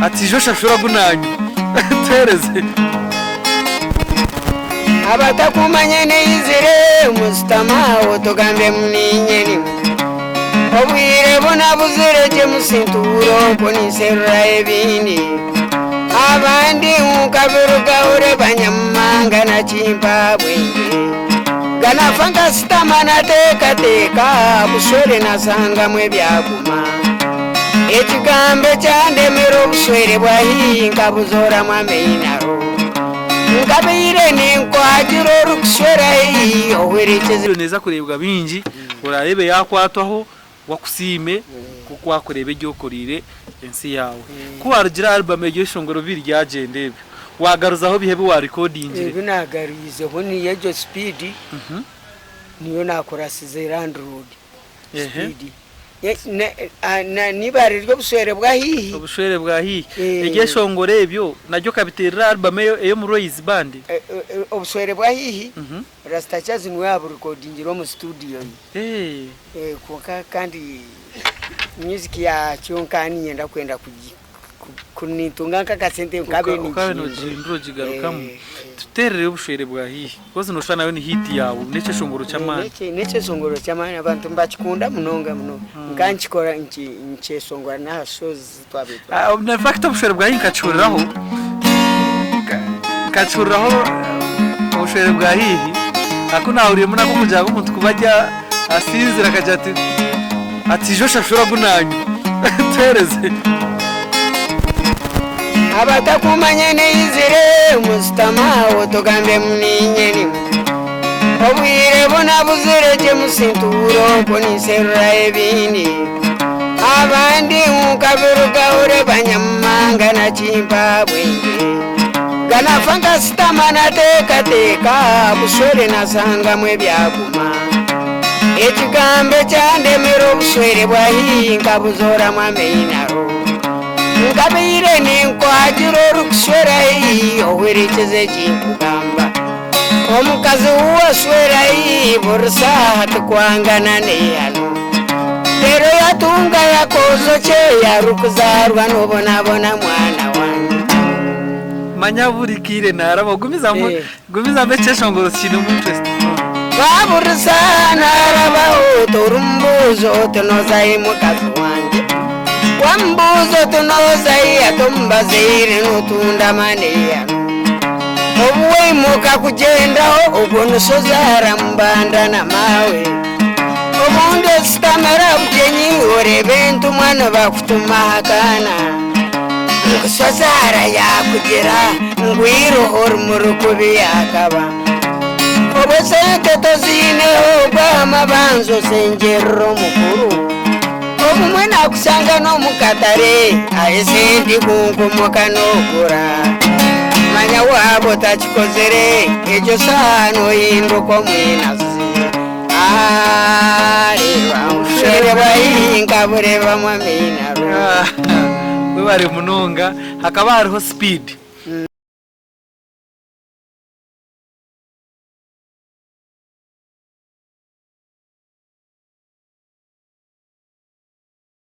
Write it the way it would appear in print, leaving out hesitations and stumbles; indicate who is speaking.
Speaker 1: ati jo shashura gunanyu tereze
Speaker 2: abatakumanye nizire mustama otogambe mninyeni obwire bona buzireke musinturo koniserura ebindi abandi ukabiruka ure banyamanga na Zimbabwe gana fanga sitamana teka buswere nasanga mwe byaguma ekigambe cyandemero buswere bwahinga buzora mwamenaro ngabire ninko hagiro rukuswera iyo werekeze
Speaker 1: neza kurebwa bingi urarebe yakwatwaho wakusime kuko wakorebe ryo korire ensi yawe kubarugira album y'iryo shongoro biri ryagende wagaruzaho bihebe wa recordingire
Speaker 2: binagarize ho ni yejo speed niyo nakora Switzerland road speed nibari ryo buswere bwahihi
Speaker 1: ubuswere bwahihi iryo shongoro ebyo naryo kabiterera album yo mu Royce Band
Speaker 2: ubuswere bwahihi rastachazi nwe abo recordingiro mu studio kuka kandi music ya chonkani nyenda kwenda kunitunga kakasente kabe ni
Speaker 1: no jindro jigarukamo tuterere ubuswere bwahihi koze nosha nayo ni hit yawe nece shongoro cyamana
Speaker 2: nece shongoro cyamana abantu mbachikunda munonga nganchikora nche shongora na shows twabe
Speaker 1: na fact ubuswere bwahihi kachuriraho ubuswere bwahihi akuna uriye muna ko kujaga umuntu kubajya asinzira akajya ati jo shashura gunanyu tereze
Speaker 2: abatakumanye nizire mustama otogambe mninyeni obwire bona buzireke musinturo koniserura ebindi abandi ukabiruka ure banyamanga na Zimbabwe gana fanga sitamana teka buswere nasanga mwe byaguma ekigambe cyandemero buswere bwahinga buzora mwamenaro ngabire ninko hagiro rukuswera iyo werekeze kikugamba omukazi uwaswera ibursa hatukwangana neyano pero yatunga yakozo cye yarukuzarwa nobona mwana wangu
Speaker 1: manyaburikire naraba gumiza mece shongoro kino mu interest
Speaker 2: babursa naraba otorumbuzo tonozaye mukazi wanjye wambuzo tunozaye atombazire nutunda maneya obwe muka kujendaho ubonusozara mbanda na mawe obundi sikamera bujenyi orebentu mwana bakutuma hakana kusozara yakugera ngwiro horumurukubi yakaba obesente tozine obama banzo sengero mukuru omumwena kusanga no mukatare ayesendi kunkomoka nokura manya wabo tachikozere ejo sano indoko mwenazi ushere bayinga bureba mwamina
Speaker 1: we bari munonga hakaba hariho speed